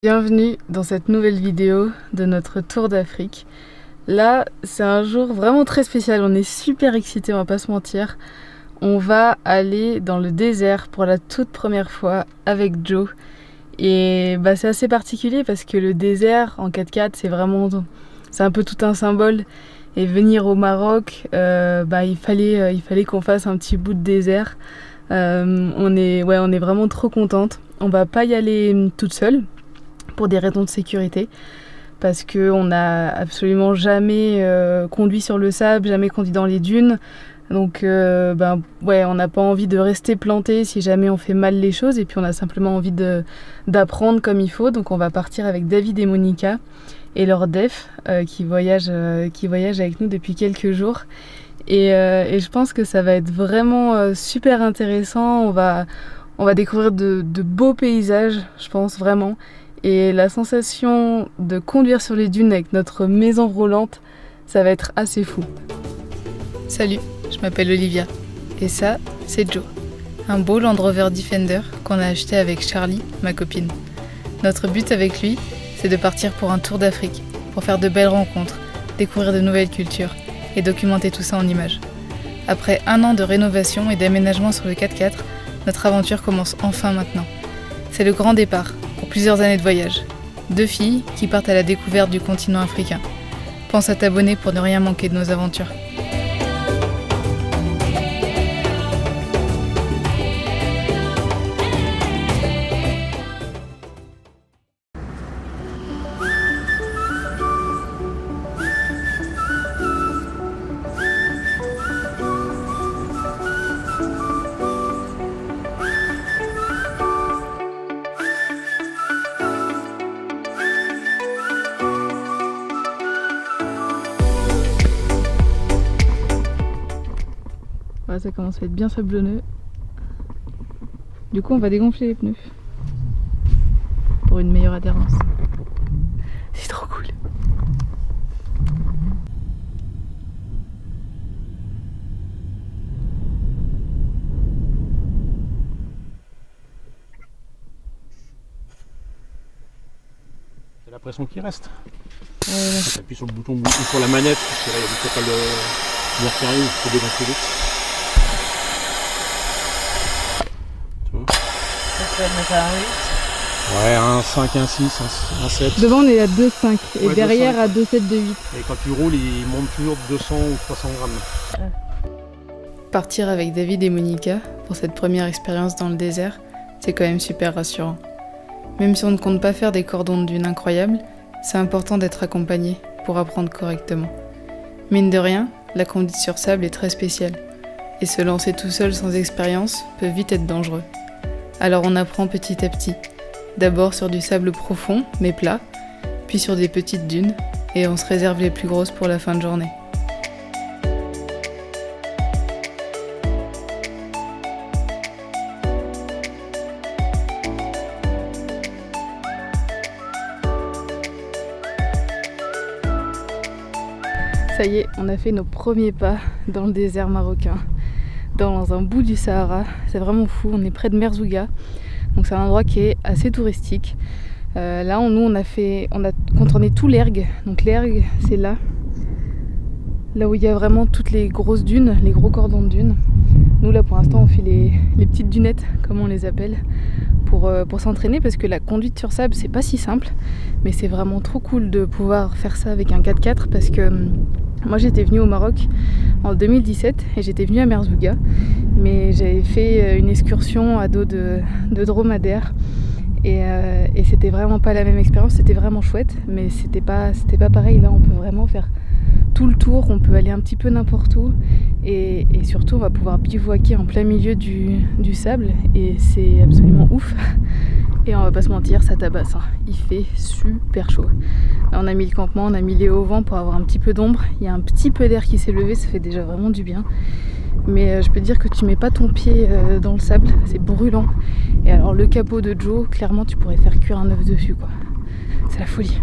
Bienvenue dans cette nouvelle vidéo de notre tour d'Afrique. Là, c'est un jour vraiment très spécial, on est super excités, on va pas se mentir. On va aller dans le désert pour la toute première fois avec Joe. Et c'est assez particulier parce que le désert en 4x4, c'est un peu tout un symbole. Et venir au Maroc, il fallait qu'on fasse un petit bout de désert. On est vraiment trop contente. On va pas y aller toute seule, pour des raisons de sécurité, parce qu'on n'a absolument jamais conduit sur le sable, jamais conduit dans les dunes. Donc on n'a pas envie de rester planté si jamais on fait mal les choses, et puis on a simplement envie d'apprendre comme il faut. Donc on va partir avec David et Monica et leur def qui voyagent avec nous depuis quelques jours. Et je pense que ça va être vraiment super intéressant. On va découvrir de beaux paysages, je pense vraiment. Et la sensation de conduire sur les dunes avec notre maison roulante, ça va être assez fou. Salut, je m'appelle Olivia. Et ça, c'est Joe. Un beau Land Rover Defender qu'on a acheté avec Charlie, ma copine. Notre but avec lui, c'est de partir pour un tour d'Afrique, pour faire de belles rencontres, découvrir de nouvelles cultures et documenter tout ça en images. Après 1 an de rénovation et d'aménagement sur le 4x4, notre aventure commence enfin maintenant. C'est le grand départ, pour plusieurs années de voyage. 2 filles qui partent à la découverte du continent africain. Pense à t'abonner pour ne rien manquer de nos aventures. Voilà, ça commence à être bien sablonneux. Du coup, on va dégonfler les pneus pour une meilleure adhérence. C'est trop cool. C'est la pression qui reste. Tu appuies sur le bouton ou sur la manette, parce que là il y a peut-être pas l'air qui arrive, il faut dégonfler vite. Tu vois? Ça va mettre un 8. Ouais, un 5, un 6, un 7. Devant, on est à 2,5 et Ouais, derrière 2,5, à 2,7, 2,8. Et quand tu roules, il monte toujours de 200 ou 300 grammes. Partir avec David et Monica pour cette première expérience dans le désert, c'est quand même super rassurant. Même si on ne compte pas faire des cordons de dunes incroyables, c'est important d'être accompagné pour apprendre correctement. Mine de rien, la conduite sur sable est très spéciale, et se lancer tout seul sans expérience peut vite être dangereux. Alors on apprend petit à petit, d'abord sur du sable profond mais plat, puis sur des petites dunes, et on se réserve les plus grosses pour la fin de journée. Ça y est, on a fait nos premiers pas dans le désert marocain, dans un bout du Sahara. C'est vraiment fou, on est près de Merzouga, donc c'est un endroit qui est assez touristique. Là, on a contourné tout l'Ergue, donc l'Ergue c'est là où il y a vraiment toutes les grosses dunes, les gros cordons de dunes. Nous là pour l'instant on fait les petites dunettes, comme on les appelle, pour s'entraîner, parce que la conduite sur sable c'est pas si simple, mais c'est vraiment trop cool de pouvoir faire ça avec un 4x4, parce que moi j'étais venue au Maroc en 2017 et j'étais venue à Merzouga, mais j'avais fait une excursion à dos de dromadaire et c'était vraiment pas la même expérience. C'était vraiment chouette, mais c'était pas pareil. Là on peut vraiment faire tout le tour, on peut aller un petit peu n'importe où, et surtout on va pouvoir bivouaquer en plein milieu du sable, et c'est absolument ouf. Et on va pas se mentir, ça tabasse, hein. Il fait super chaud. Là on a mis le campement, on a mis les hauts vents pour avoir un petit peu d'ombre. Il y a un petit peu d'air qui s'est levé, ça fait déjà vraiment du bien. Mais je peux te dire que tu mets pas ton pied dans le sable, c'est brûlant. Et alors le capot de Joe, clairement tu pourrais faire cuire un œuf dessus, quoi. C'est la folie.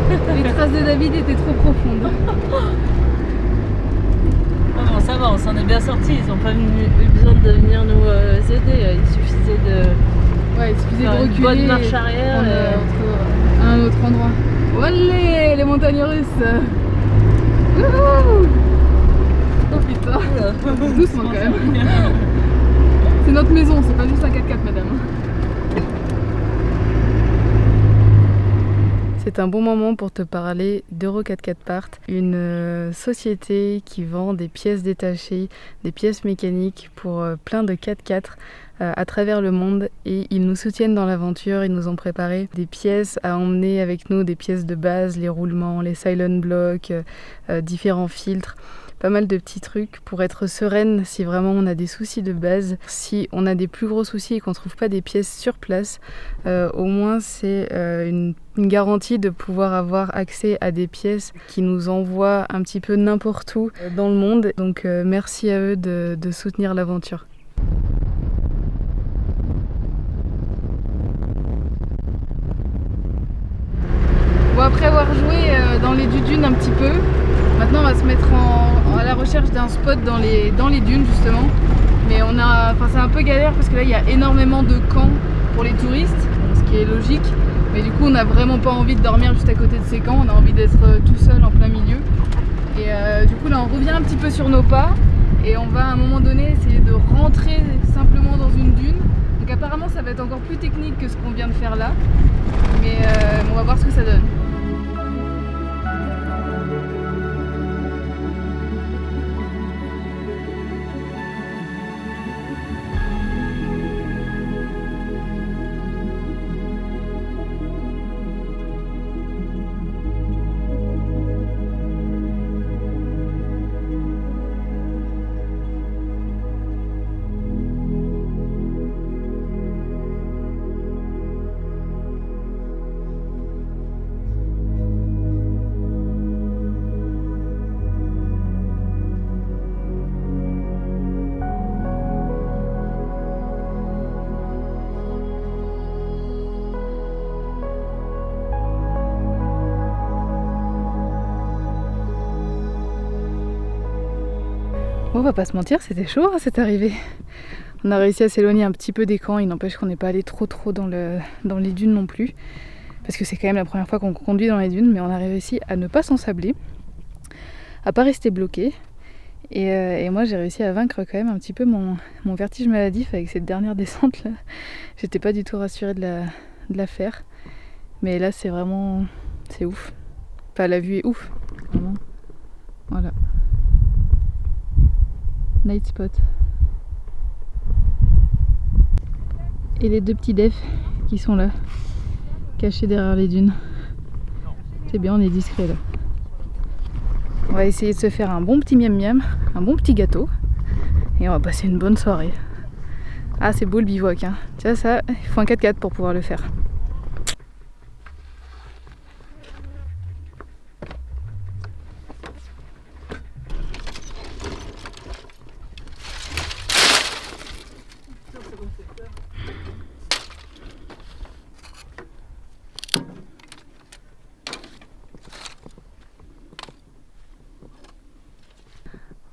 Les traces de David étaient trop profondes. Ah bon, ça va, on s'en est bien sortis. Ils n'ont pas eu besoin de venir nous aider. Il suffisait de Ouais, il suffisait de faire une reculer. bonne marche arrière. À un autre endroit. Olé, les montagnes russes. Wouhou. Oh putain. Doucement quand même. C'est notre maison, c'est pas juste un 4x4 madame. C'est un bon moment pour te parler d'Euro 4x4 Part, une société qui vend des pièces détachées, des pièces mécaniques pour plein de 4x4 à travers le monde, et ils nous soutiennent dans l'aventure. Ils nous ont préparé des pièces à emmener avec nous, des pièces de base, les roulements, les silent blocks, différents filtres. Pas mal de petits trucs pour être sereine si vraiment on a des soucis de base. Si on a des plus gros soucis et qu'on ne trouve pas des pièces sur place, au moins c'est une garantie de pouvoir avoir accès à des pièces qui nous envoient un petit peu n'importe où dans le monde. Donc merci à eux de soutenir l'aventure. Bon, après avoir joué dans les dunes un petit peu, maintenant on va se mettre à la recherche d'un spot dans les dunes justement. Mais c'est un peu galère parce que là il y a énormément de camps pour les touristes, ce qui est logique. Mais du coup on n'a vraiment pas envie de dormir juste à côté de ces camps, on a envie d'être tout seul en plein milieu. Et du coup là on revient un petit peu sur nos pas et on va à un moment donné essayer de rentrer simplement dans une dune. Donc apparemment ça va être encore plus technique que ce qu'on vient de faire là. Mais on va voir ce que ça donne. On va pas se mentir, c'était chaud hein, cette arrivée. On a réussi à s'éloigner un petit peu des camps, il n'empêche qu'on n'est pas allé trop dans les dunes non plus. Parce que c'est quand même la première fois qu'on conduit dans les dunes, mais on a réussi à ne pas s'ensabler, à pas rester bloqué. Et moi j'ai réussi à vaincre quand même un petit peu mon vertige maladif avec cette dernière descente là. J'étais pas du tout rassurée de la faire. Mais là c'est vraiment... c'est ouf. Enfin la vue est ouf. Vraiment. Voilà. Night spot. Et les deux petits defs qui sont là, cachés derrière les dunes. C'est bien, on est discret là. On va essayer de se faire un bon petit miam miam, un bon petit gâteau. Et on va passer une bonne soirée. Ah c'est beau le bivouac hein. Tu vois ça, il faut un 4x4 pour pouvoir le faire.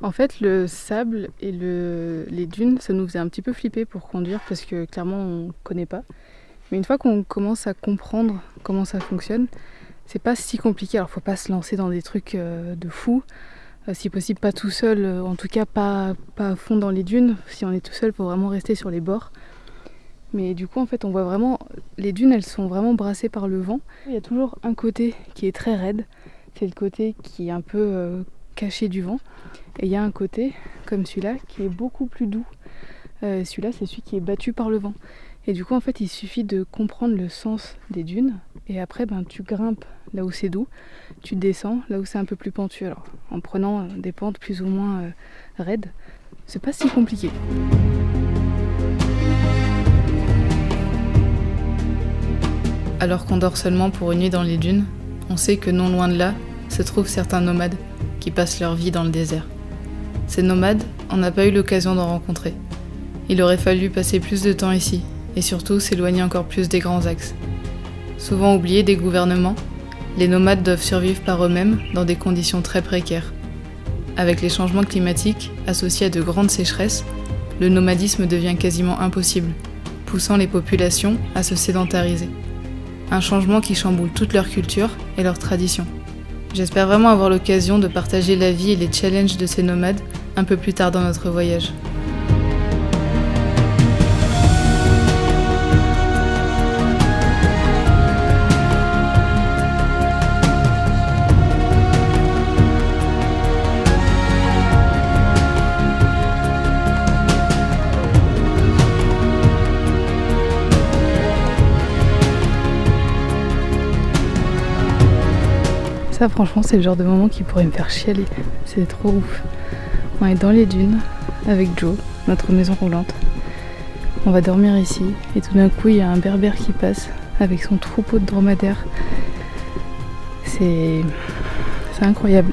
En fait, le sable et les dunes, ça nous faisait un petit peu flipper pour conduire parce que clairement on ne connaît pas. Mais une fois qu'on commence à comprendre comment ça fonctionne, c'est pas si compliqué. Alors faut pas se lancer dans des trucs de fou. Si possible pas tout seul, en tout cas pas à fond dans les dunes. Si on est tout seul, faut vraiment rester sur les bords. Mais du coup en fait on voit vraiment, les dunes elles sont vraiment brassées par le vent. Il y a toujours un côté qui est très raide, c'est le côté qui est un peu caché du vent. Et il y a un côté, comme celui-là, qui est beaucoup plus doux. Celui-là, c'est celui qui est battu par le vent. Et du coup, en fait, il suffit de comprendre le sens des dunes. Et après, tu grimpes là où c'est doux. Tu descends là où c'est un peu plus pentu. Alors, en prenant des pentes plus ou moins raides. C'est pas si compliqué. Alors qu'on dort seulement pour une nuit dans les dunes, on sait que non loin de là, se trouvent certains nomades qui passent leur vie dans le désert. Ces nomades, on n'a pas eu l'occasion d'en rencontrer. Il aurait fallu passer plus de temps ici, et surtout s'éloigner encore plus des grands axes. Souvent oubliés des gouvernements, les nomades doivent survivre par eux-mêmes dans des conditions très précaires. Avec les changements climatiques associés à de grandes sécheresses, le nomadisme devient quasiment impossible, poussant les populations à se sédentariser. Un changement qui chamboule toute leur culture et leurs traditions. J'espère vraiment avoir l'occasion de partager la vie et les challenges de ces nomades un peu plus tard dans notre voyage. Ça, franchement, c'est le genre de moment qui pourrait me faire chialer. C'est trop ouf. On est dans les dunes avec Joe, notre maison roulante. On va dormir ici et tout d'un coup, il y a un berbère qui passe avec son troupeau de dromadaires. C'est incroyable.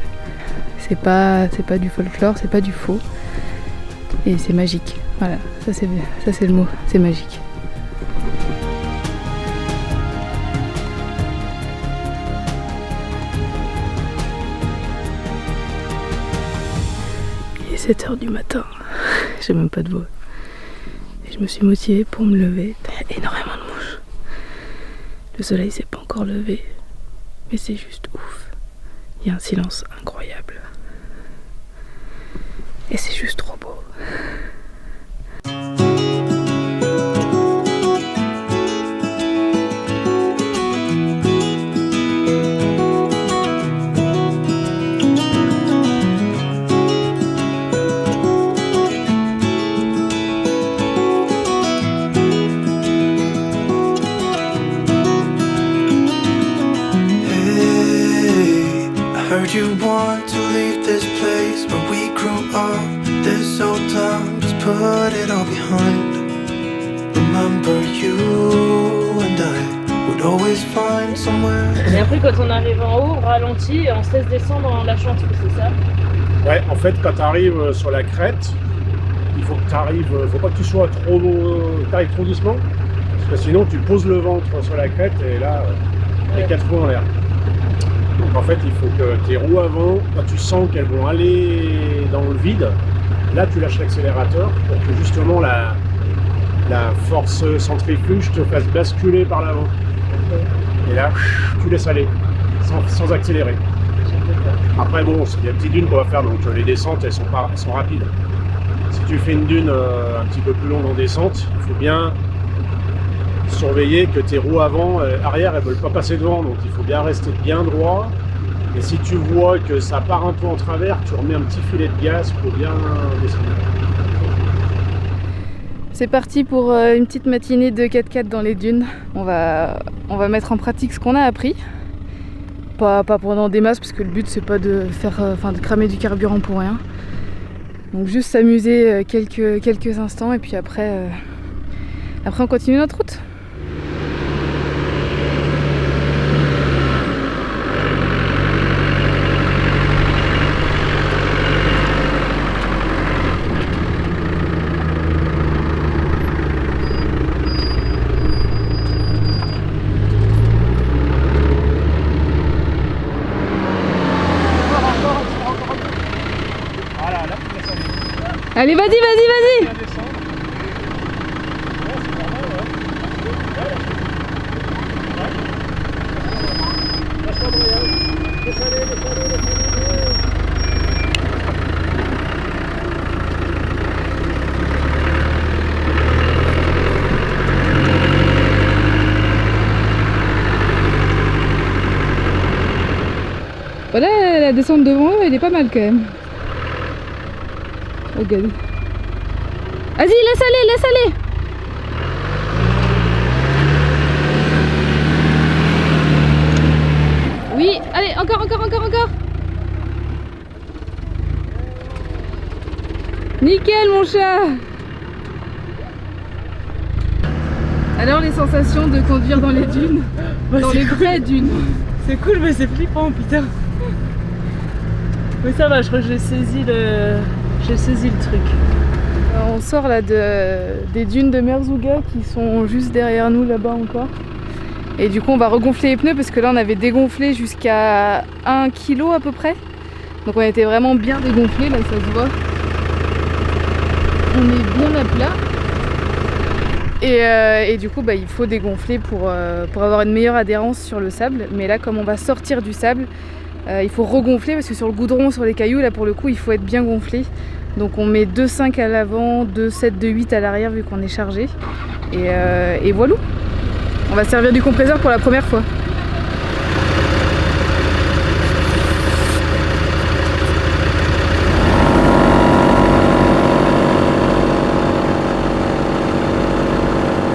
C'est pas du folklore, c'est pas du faux. Et c'est magique. Voilà, ça c'est le mot, c'est magique. Il est 7h du matin, j'ai même pas de voix. Et je me suis motivée pour me lever. Il y a énormément de mouches. Le soleil s'est pas encore levé, mais c'est juste ouf. Il y a un silence incroyable. Et c'est juste trop beau. You want to leave this place where we grew up, this old town, just put it all behind. Remember you and I would always find somewhere. Et après quand on arrive en haut, on ralentit et on se laisse descendre dans la chanteuse, c'est ça? Ouais, en fait quand tu arrives sur la crête, il faut que tu arrives, faut pas que tu sois trop doucement, parce que sinon tu poses le ventre sur la crête et là, les 4 roues en l'air. Donc en fait, il faut que tes roues avant, quand tu sens qu'elles vont aller dans le vide, là tu lâches l'accélérateur pour que justement la force centrifuge te fasse basculer par l'avant. Et là, tu laisses aller, sans accélérer. Après bon, il y a des petites dunes qu'on va faire, donc les descentes elles sont rapides. Si tu fais une dune un petit peu plus longue en descente, il faut bien surveiller que tes roues arrière elles veulent pas passer devant, donc il faut bien rester bien droit. Et si tu vois que ça part un peu en travers, tu remets un petit filet de gaz pour bien descendre. C'est parti pour une petite matinée de 4x4 dans les dunes. On va mettre en pratique ce qu'on a appris. Pas pendant des masses, parce que le but c'est pas de de cramer du carburant pour rien. Donc juste s'amuser quelques instants et puis après on continue notre route. Allez, vas-y. Voilà, la descente devant, elle est pas mal quand même. Regarde. Vas-y, laisse aller. Oui, allez, encore. Nickel, mon chat. Alors, les sensations de conduire dans les dunes, dans les vraies dunes. C'est cool, mais c'est flippant, putain. Mais ça va, je crois que j'ai saisi le truc. On sort là des dunes de Merzouga qui sont juste derrière nous là-bas encore. Et du coup on va regonfler les pneus parce que là on avait dégonflé jusqu'à 1 kg à peu près. Donc on était vraiment bien dégonflé, là ça se voit. On est bien à plat. Et du coup il faut dégonfler pour avoir une meilleure adhérence sur le sable. Mais là comme on va sortir du sable, il faut regonfler parce que sur le goudron, sur les cailloux, là pour le coup il faut être bien gonflé. Donc on met 2,5 à l'avant, 2,7, 2,8 à l'arrière vu qu'on est chargé. Et voilà. On va servir du compresseur pour la première fois.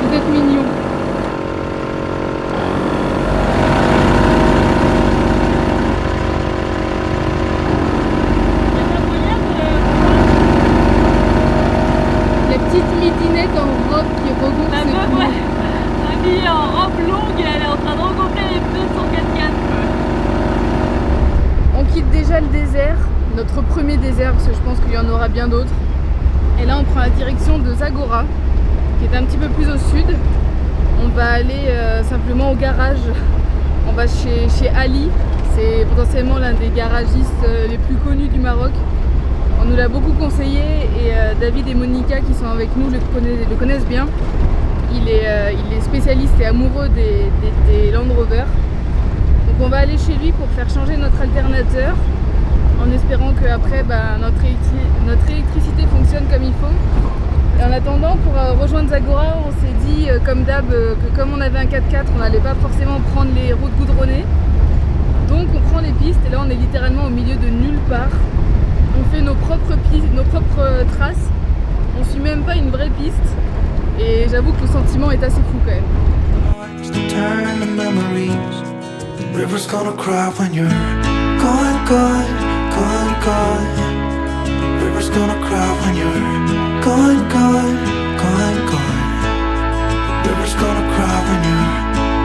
Vous êtes mignons. La petite midinette en robe qui regonfle ses pneus. Habillée en robe longue et elle est en train de regonfler les pneus de son 4x4. On quitte déjà le désert, notre premier désert parce que je pense qu'il y en aura bien d'autres. Et là on prend la direction de Zagora qui est un petit peu plus au sud. On va aller simplement au garage. On va chez Ali, c'est potentiellement l'un des garagistes les plus connus du Maroc. On nous l'a beaucoup conseillé et David et Monica qui sont avec nous le connaissent bien. Il est spécialiste et amoureux des Land Rover. Donc on va aller chez lui pour faire changer notre alternateur en espérant qu'après notre électricité fonctionne comme il faut. Et en attendant, pour rejoindre Zagora, on s'est dit comme d'hab que comme on avait un 4x4, on n'allait pas forcément prendre les routes goudronnées. Donc on prend les pistes et là on est littéralement au milieu de nulle part. On fait nos propres pistes, nos propres traces. On suit même pas une vraie piste. Et j'avoue que le sentiment est assez fou quand même. Turn to memories. The river's gonna cry when you're gone, gone, gone, gone. The river's gonna cry when you're gone, gone, gone, gone. The river's gonna cry when you're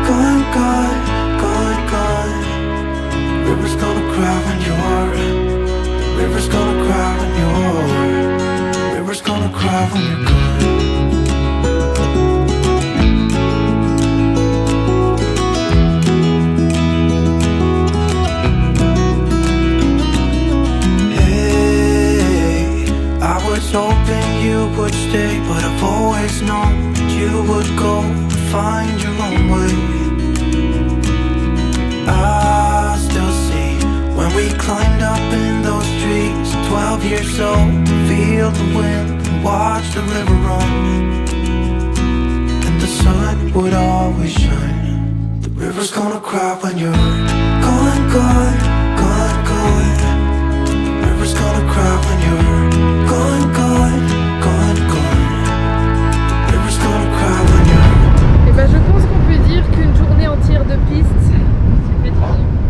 gone, gone, gone, gone. The river's gonna cry when you're. The river's gonna cry when you're. The river's gonna cry when you're gone. Hoping you would stay, but I've always known that you would go and find your own way. I still see when we climbed up in those trees, 12 years old, to feel the wind and watch the river run. And the sun would always shine. The river's gonna cry when you're gone, gone, gone, gone. The river's gonna cry when you're gone, gone, gone, gone. The river's gonna cry when you're. Et je pense qu'on peut dire qu'une journée entière de piste,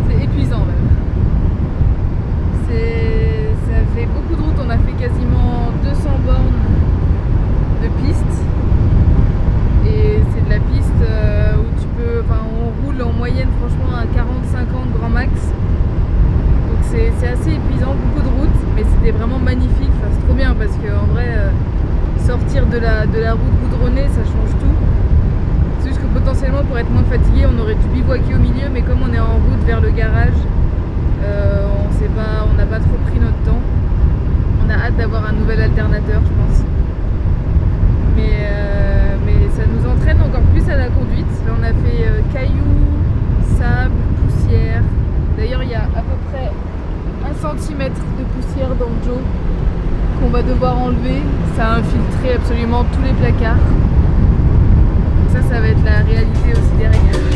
c'est épuisant même. Ça fait beaucoup de route, on a fait quasiment 200 bornes de piste. Et c'est de la piste où on roule en moyenne franchement à 40-50 grand max. Donc c'est assez épuisant, beaucoup de route, mais c'était vraiment magnifique, c'est trop bien parce qu'en vrai sortir de la route goudronnée ça change tout. C'est juste que potentiellement pour être moins fatigué on aurait dû bivouaquer au milieu, mais comme on est en route vers le garage, on n'a pas trop pris notre temps. On a hâte d'avoir un nouvel alternateur je pense. Mais ça nous entraîne encore plus à la conduite. Là on a fait cailloux, sable, poussière. D'ailleurs il y a à peu près 1 cm de poussière dans le Joe qu'on va devoir enlever. Ça a infiltré absolument tous les placards. Donc ça va être la réalité aussi derrière.